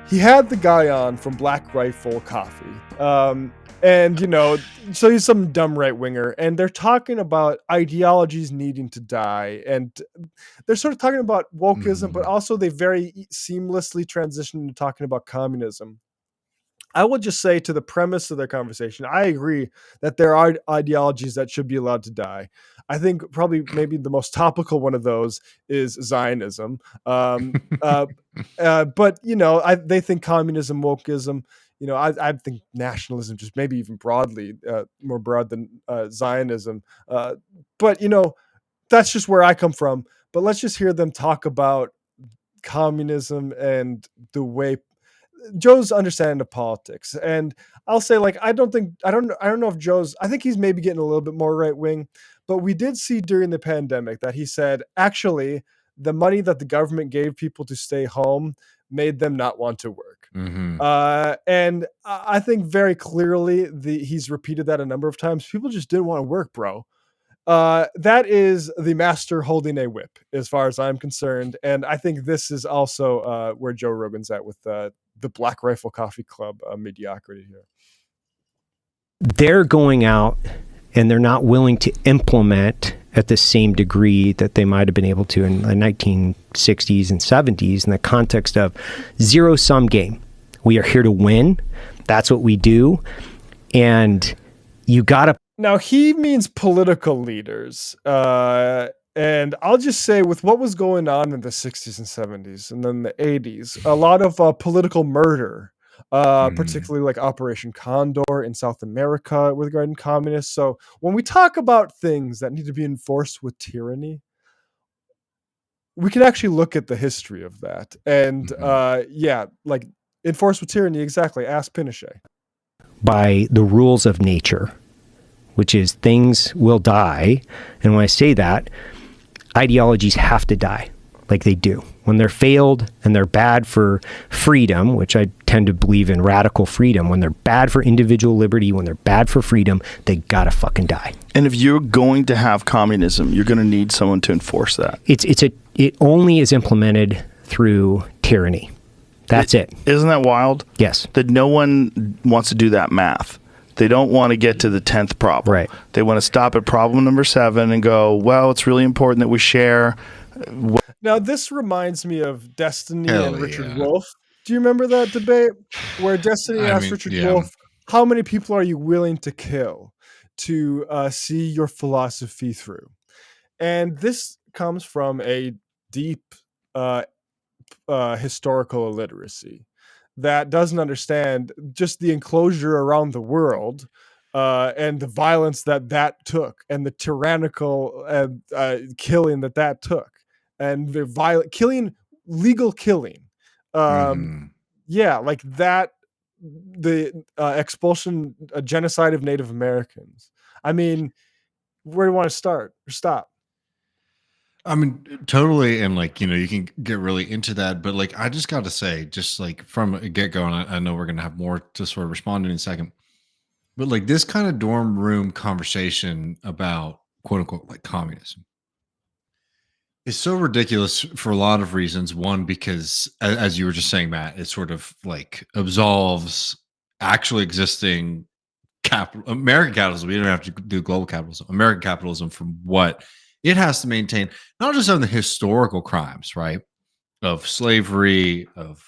he had the guy on from Black Rifle Coffee. And, so he's some dumb right winger, and they're talking about ideologies needing to die. And they're sort of talking about wokeism, but also they very seamlessly transition into talking about communism. I will just say, to the premise of their conversation, I agree that there are ideologies that should be allowed to die. I think probably maybe the most topical one of those is Zionism. But they think communism, wokeism. I think nationalism, just maybe even broadly, more broad than Zionism. But that's just where I come from. But let's just hear them talk about communism and the way Joe's understanding of politics. And I'll say, like, I don't know if I think he's maybe getting a little bit more right wing, but we did see during the pandemic that he said, actually, the money that the government gave people to stay home made them not want to work. And I think very clearly he's repeated that a number of times. People just didn't want to work, bro. That is the master holding a whip, as far as I'm concerned. And I think this is also where Joe Rogan's at with the Black Rifle Coffee Club mediocrity here. They're going out and they're not willing to implement at the same degree that they might have been able to in the 1960s and 70s in the context of zero-sum game. We are here to win. That's what we do. And you got to... Now, he means political leaders. And I'll just say, with what was going on in the 60s and 70s and then the 80s, a lot of political murder, particularly like Operation Condor in South America with regarding communists. So when we talk about things that need to be enforced with tyranny, we can actually look at the history of that. And like enforced with tyranny, exactly. Ask Pinochet. By the rules of nature, which is things will die. And when I say that, ideologies have to die, like they do. When they're failed and they're bad for freedom, which I tend to believe in radical freedom, when they're bad for individual liberty, when they're bad for freedom, they gotta fucking die. And if you're going to have communism, you're going to need someone to enforce that. It only is implemented through tyranny. That's it. Isn't that wild? Yes. That no one wants to do that math. They don't want to get to the 10th problem. Right. They want to stop at problem number 7 and go, well, it's really important that we share. Now, this reminds me of Destiny and Richard Wolff. Do you remember that debate where Destiny asked Richard Wolff, how many people are you willing to kill to see your philosophy through? And this comes from a deep historical illiteracy that doesn't understand just the enclosure around the world and the violence that took, and the tyrannical killing that took, and the violent killing, legal killing. Like that, the expulsion, genocide of Native Americans. I mean, where do you want to start or stop? I mean, totally. And like, you can get really into that, but like, I just got to say, just like from a get go, and I know we're going to have more to sort of respond in a second, but like this kind of dorm room conversation about quote unquote, like communism is so ridiculous for a lot of reasons. One, because as you were just saying, Matt, it sort of like absolves actually existing American capitalism. We don't have to do global capitalism, American capitalism, from what it has to maintain, not just on the historical crimes, right, of slavery, of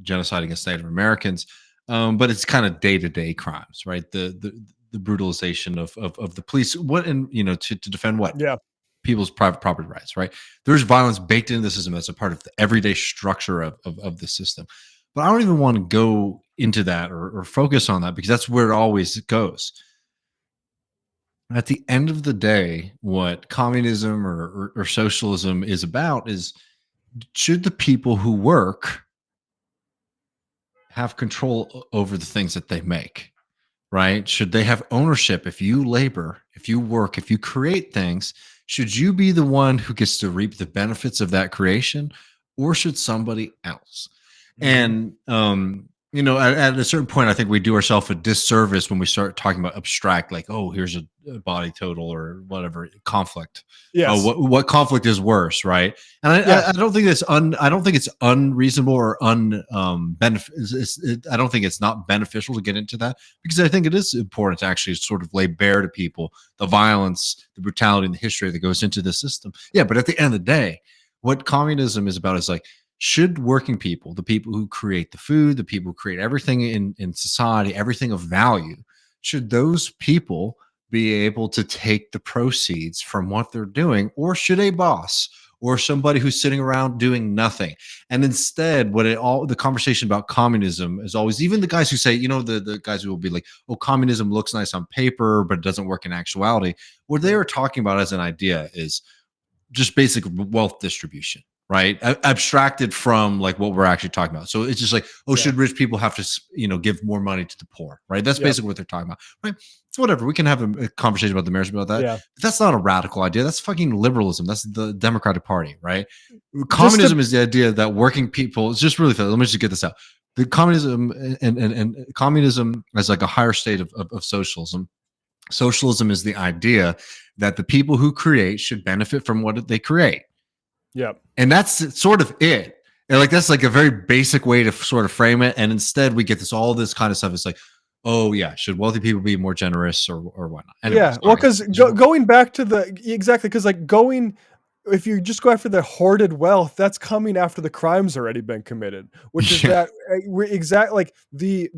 genocide against Native Americans, but it's kind of day-to-day crimes, right? The brutalization of the police, what, and to defend what? Yeah. People's private property rights, right? There's violence baked into the system as a part of the everyday structure of the system. But I don't even want to go into that or focus on that, because that's where it always goes. At the end of the day, what communism or socialism is about is, should the people who work have control over the things that they make, right? Should they have ownership? If you labor, if you work, if you create things, should you be the one who gets to reap the benefits of that creation, or should somebody else? And you know, at a certain point, I think we do ourselves a disservice when we start talking about abstract, like, oh, here's a body total or whatever conflict. Oh, Yes. what conflict is worse, right? And I don't think I don't think it's unreasonable or I don't think it's not beneficial to get into that, because I think it is important to actually sort of lay bare to people the violence, the brutality, and the history that goes into the system. Yeah, but at the end of the day, what communism is about is like, should working people, the people who create the food, the people who create everything in society, everything of value, should those people be able to take the proceeds from what they're doing, or should a boss or somebody who's sitting around doing nothing? And instead, the conversation about communism is always, even the guys who say, you know, the guys who will be like, oh, communism looks nice on paper, but it doesn't work in actuality. What they are talking about as an idea is just basic wealth distribution, right? Abstracted from like what we're actually talking about. So it's just like, oh, should rich people have to, you know, give more money to the poor, right? That's basically what they're talking about, right? It's whatever. We can have a conversation about the merits about that. Yeah. But that's not a radical idea. That's fucking liberalism. That's the Democratic Party, right? Communism is the idea that working people, it's just really, let me just get this out. The communism and communism as like a higher state of socialism. Socialism is the idea that the people who create should benefit from what they create. Yeah. And that's sort of it. And like, that's like a very basic way to sort of frame it. And instead we get all this kind of stuff. It's like, oh yeah, should wealthy people be more generous or whatnot? Anyways, yeah. Well, because going back to exactly, because like if you just go after the hoarded wealth, that's coming after the crime's already been committed, which is that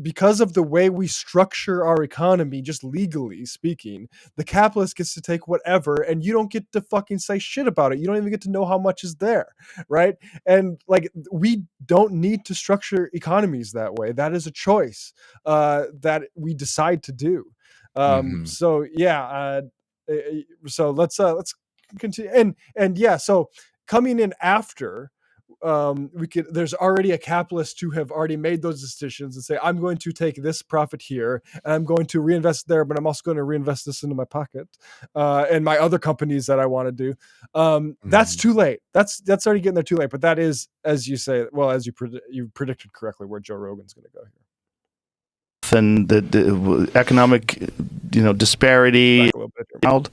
because of the way we structure our economy, just legally speaking, the capitalist gets to take whatever, and you don't get to fucking say shit about it. You don't even get to know how much is there, right? And like, we don't need to structure economies that way. That is a choice that we decide to do. So yeah, so let's continue, and yeah, so coming in after, there's already a capitalist who have already made those decisions and say, I'm going to take this profit here and I'm going to reinvest there, but I'm also going to reinvest this into my pocket and my other companies that I want to do. That's too late. That's already getting there too late. But that is, as you say, well, as you predicted correctly, where Joe Rogan's going to go here. And the economic, you know, disparity.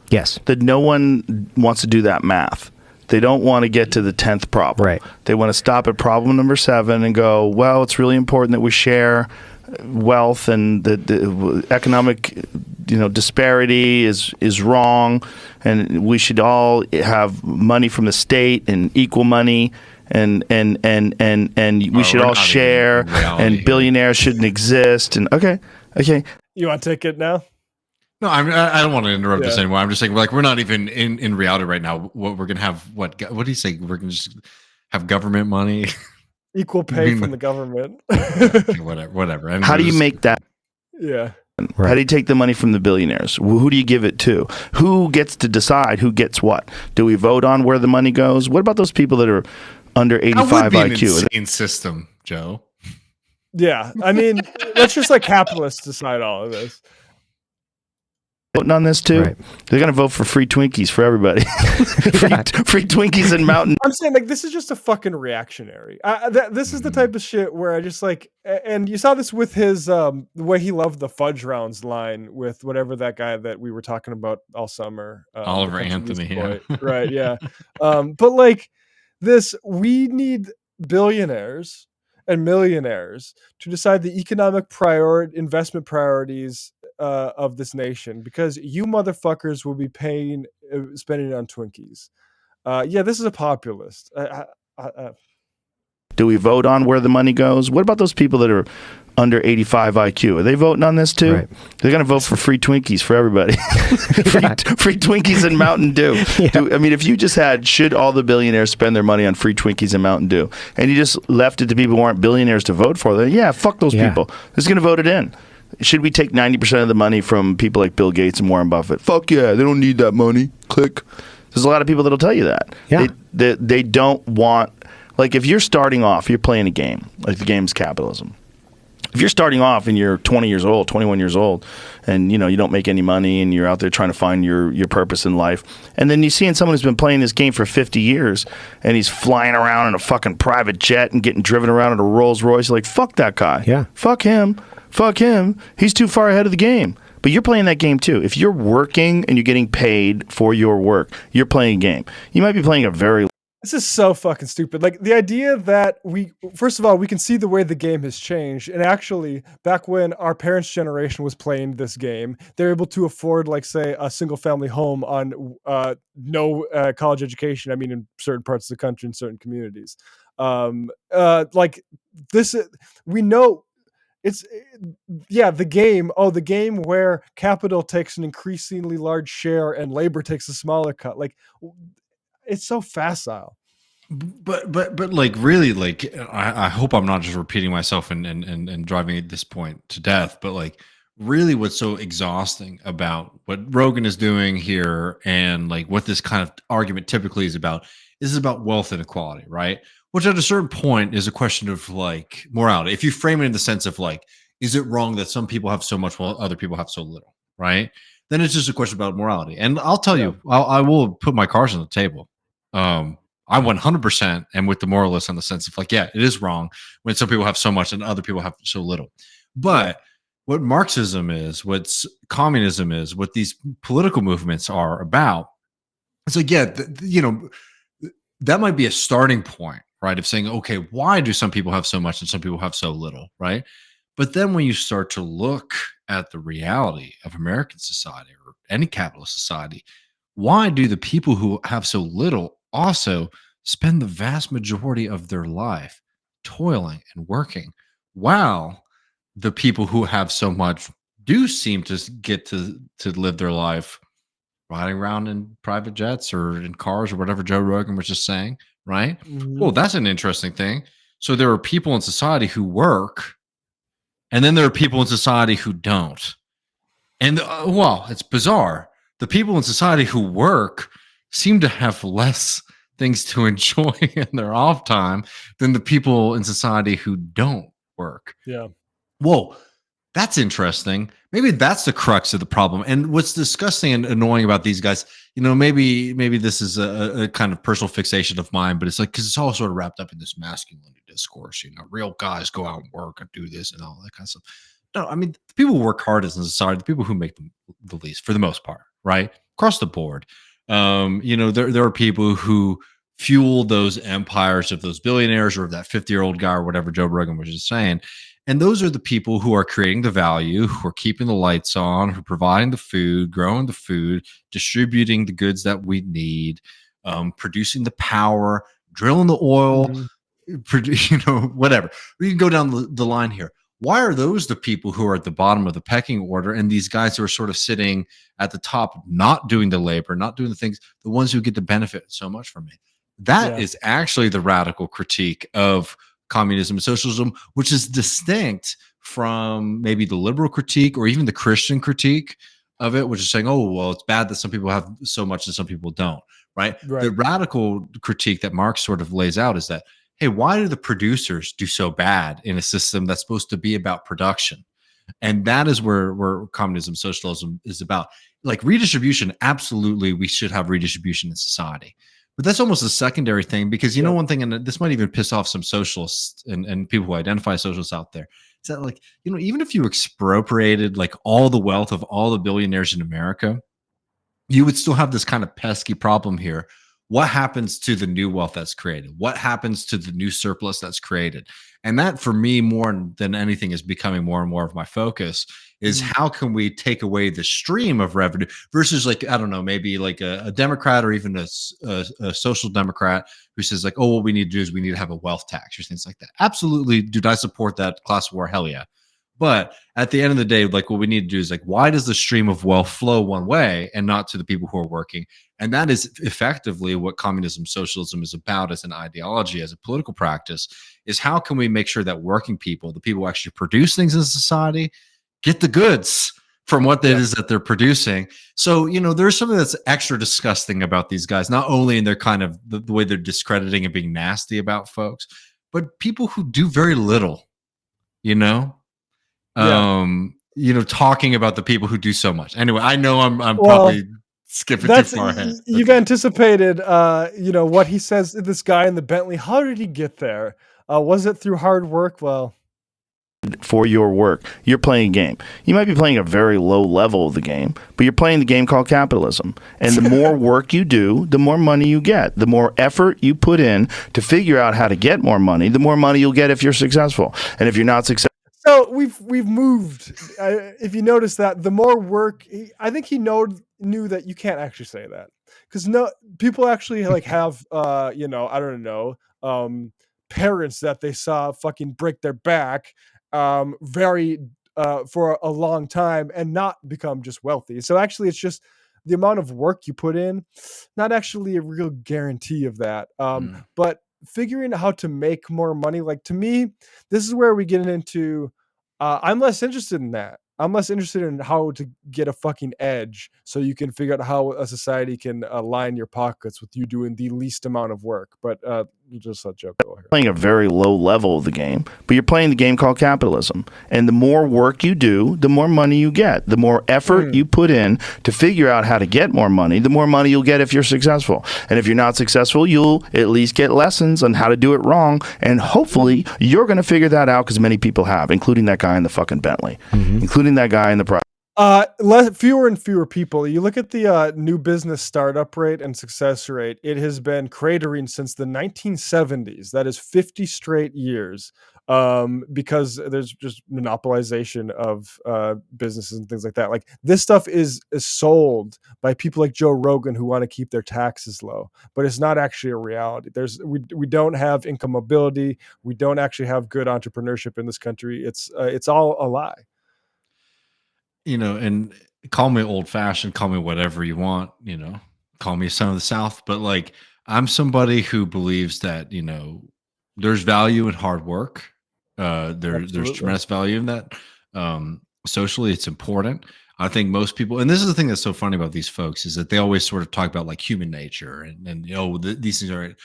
Yes. That no one wants to do that math. They don't want to get to the 10th problem. Right. They want to stop at problem number 7 and go, well, it's really important that we share wealth, and the economic, you know, disparity is wrong, and we should all have money from the state and equal money. And we should all share, and billionaires shouldn't exist. And okay, you want to take it now? No, I don't want to interrupt this anymore. I'm just saying, like, we're not even in reality right now. What we're gonna have? What do you say? We're gonna just have government money, equal pay from the government. whatever. And how do you make that? Yeah. Right. How do you take the money from the billionaires? Who do you give it to? Who gets to decide who gets what? Do we vote on where the money goes? What about those people that are under 85 that would be IQ? An insane system, Joe. Yeah, I mean, let's just like capitalists decide all of this. Voting on this too? Right. They're going to vote for free Twinkies for everybody. free Twinkies and Mountain. I'm saying, like, this is just a fucking reactionary. This is the type of shit where I just like, and you saw this with his the way he loved the fudge rounds line with whatever that guy that we were talking about all summer, Oliver Anthony. Yeah. Right? Yeah. But like this, we need billionaires and millionaires to decide the economic investment priorities of this nation, because you motherfuckers will be spending it on Twinkies. Yeah, this is a populist. Do we vote on where the money goes? What about those people that are under 85 IQ? Are they voting on this too? Right. They're going to vote for free Twinkies for everybody. free Twinkies and Mountain Dew. Yeah. I mean, if you just had, should all the billionaires spend their money on free Twinkies and Mountain Dew, and you just left it to people who aren't billionaires to vote for them, yeah, fuck those people. They're just going to vote it in. Should we take 90% of the money from people like Bill Gates and Warren Buffett? Fuck yeah, they don't need that money. Click. There's a lot of people that'll tell you that. Yeah. They don't want, like, if you're starting off, you're playing a game, like the game's capitalism. If you're starting off and you're 20 years old, 21 years old, and you don't make any money and you're out there trying to find your purpose in life, and then you see someone who's been playing this game for 50 years and he's flying around in a fucking private jet and getting driven around in a Rolls Royce, you're like, fuck that guy. Yeah. Fuck him. He's too far ahead of the game. But you're playing that game too. If you're working and you're getting paid for your work, you're playing a game. You might be playing a very... This is so fucking stupid. Like the idea that first of all, we can see the way the game has changed. And actually, back when our parents' generation was playing this game, they're able to afford, like, say, a single family home on no college education. I mean, in certain parts of the country, in certain communities. Like this, we know it's, the game. Oh, the game where capital takes an increasingly large share and labor takes a smaller cut. Like, it's so facile. But like, really, like, I hope I'm not just repeating myself and driving at this point to death, but like, really what's so exhausting about what Rogan is doing here and like what this kind of argument typically is about wealth inequality, right? Which at a certain point is a question of like morality. If you frame it in the sense of like, is it wrong that some people have so much while other people have so little, right? Then it's just a question about morality. And I'll tell you, I will put my cards on the table. I 100% am with the moralist in the sense of like, yeah, it is wrong when some people have so much and other people have so little. But what Marxism is, what's communism is, what these political movements are about, it's like, yeah, that might be a starting point, right? Of saying, okay, why do some people have so much and some people have so little, right? But then when you start to look at the reality of American society or any capitalist society, why do the people who have so little also spend the vast majority of their life toiling and working, while the people who have so much do seem to get to live their life riding around in private jets or in cars or whatever Joe Rogan was just saying, right? Mhm. Well, that's an interesting thing. So there are people in society who work, and then there are people in society who don't. And well, it's bizarre. The people in society who work seem to have less things to enjoy in their off time than the people in society who don't work. Yeah. Whoa, that's interesting. Maybe that's the crux of the problem. And what's disgusting and annoying about these guys, maybe this is a kind of personal fixation of mine, but it's like, because it's all sort of wrapped up in this masculinity discourse. Real guys go out and work and do this and all that kind of stuff. No, I mean, the people who work hardest in society, the people who make the least, for the most part, right? Across the board. There are people who fuel those empires of those billionaires or of that 50-year-old guy or whatever Joe Rogan was just saying. And those are the people who are creating the value, who are keeping the lights on, who are providing the food, growing the food, distributing the goods that we need, producing the power, drilling the oil, whatever. We can go down the line here. Why are those the people who are at the bottom of the pecking order, and these guys who are sort of sitting at the top, not doing the labor, not doing the things, the ones who get to benefit so much from it? That is actually the radical critique of communism and socialism, which is distinct from maybe the liberal critique or even the Christian critique of it, which is saying, oh, well, it's bad that some people have so much and some people don't, right? The radical critique that Marx sort of lays out is that, hey, why do the producers do so bad in a system that's supposed to be about production? And that is where communism, socialism is about. Like redistribution, absolutely, we should have redistribution in society. But that's almost a secondary thing because, one thing, and this might even piss off some socialists and people who identify as socialists out there, is that like, even if you expropriated like all the wealth of all the billionaires in America, you would still have this kind of pesky problem here. What happens to the new wealth that's created? What happens to the new surplus that's created? And that, for me, more than anything, is becoming more and more of my focus, is how can we take away the stream of revenue versus, like, I don't know, maybe like a Democrat or even a social democrat who says like, oh, what we need to do is we need to have a wealth tax or things like that. Absolutely. Dude, I support that class war. Hell yeah. But at the end of the day, like what we need to do is like, why does the stream of wealth flow one way and not to the people who are working? And that is effectively what communism, socialism is about as an ideology, as a political practice, is how can we make sure that working people, the people who actually produce things in society, get the goods from what it is that they're producing. So, there's something that's extra disgusting about these guys, not only in their kind of the way they're discrediting and being nasty about folks, but people who do very little, talking about the people who do so much. Anyway, I know I'm Well, probably skipping too far ahead. You've anticipated, what he says. This guy in the Bentley. How did he get there? Was it through hard work? Well, for your work, you're playing a game. You might be playing a very low level of the game, but you're playing the game called capitalism. And the more work you do, the more money you get. The more effort you put in to figure out how to get more money, the more money you'll get if you're successful. And if you're not successful, so we've moved. If you notice that, the more work, I think he knew that you can't actually say that, because people actually like have I don't know, parents that they saw fucking break their back very for a long time and not become just wealthy. So actually, it's just the amount of work you put in, not actually a real guarantee of that. But figuring out how to make more money, like, to me, this is where we get into. I'm less interested in that. I'm less interested in how to get a fucking edge, so you can figure out how a society can line your pockets with you doing the least amount of work. But you just let Joe go here. Playing a very low level of the game, but you're playing the game called capitalism. And the more work you do, the more money you get. The more effort you put in to figure out how to get more money, the more money you'll get if you're successful. And if you're not successful, you'll at least get lessons on how to do it wrong. And hopefully you're going to figure that out, because many people have, including that guy in the fucking Bentley, including that guy in the fewer and fewer people. You look at the new business startup rate and success rate, it has been cratering since the 1970s. That is 50 straight years, because there's just monopolization of businesses and things like that. Like, this stuff is sold by people like Joe Rogan who want to keep their taxes low, but it's not actually a reality. We don't have income mobility. We don't actually have good entrepreneurship in this country. It's all a lie. And call me old fashioned, call me whatever you want, call me a son of the South. But like, I'm somebody who believes that, there's value in hard work. There's tremendous value in that. Socially, it's important. I think most people, and this is the thing that's so funny about these folks, is that they always sort of talk about like human nature and these things are.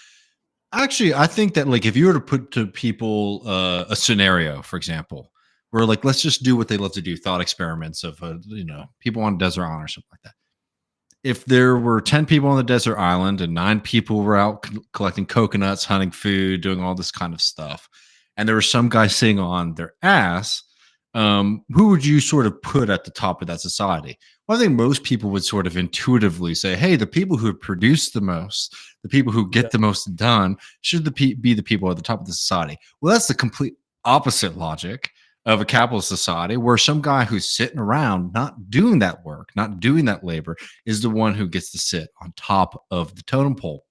Actually, I think that, like, if you were to put to people a scenario, for example, where, like, let's just do what they love to do, thought experiments of people on a desert island or something like that. If there were 10 people on the desert island and 9 people were out collecting coconuts, hunting food, doing all this kind of stuff, and there was some guy sitting on their ass, who would you sort of put at the top of that society? Well, I think most people would sort of intuitively say, hey, the people who produce the most, the people who get the most done, should be the people at the top of the society. Well, that's the complete opposite logic of a capitalist society, where some guy who's sitting around not doing that work, not doing that labor, is the one who gets to sit on top of the totem pole.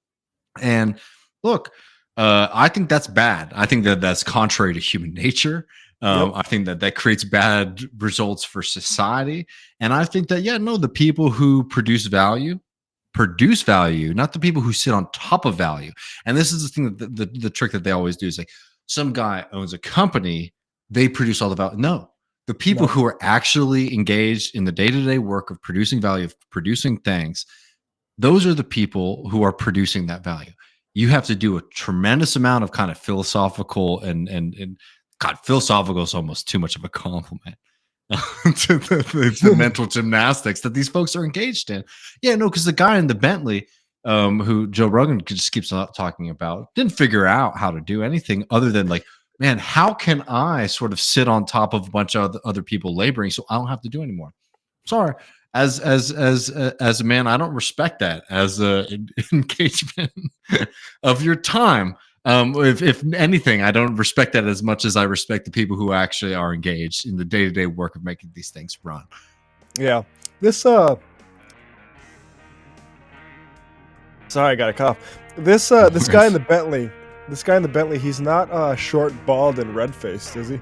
And look, I think that's bad. I think that that's contrary to human nature. I think that creates bad results for society. And I think that, the people who produce value, not the people who sit on top of value. And this is the thing, that the trick that they always do is, like, some guy owns a company, they produce all the value. No, the people who are actually engaged in the day-to-day work of producing value, of producing things, those are the people who are producing that value. You have to do a tremendous amount of kind of philosophical and God, philosophical is almost too much of a compliment to the mental gymnastics that these folks are engaged in. Yeah, no, because the guy in the Bentley, who Joe Rogan just keeps talking about, didn't figure out how to do anything other than, like, man, how can I sort of sit on top of a bunch of other people laboring so I don't have to do anymore? Sorry, as a man, I don't respect that as an engagement of your time. If anything, I don't respect that as much as I respect the people who actually are engaged in the day-to-day work of making these things run. Yeah, this sorry, I got a cough. This guy in the Bentley. This guy in the Bentley, he's not short, bald, and red-faced, is he?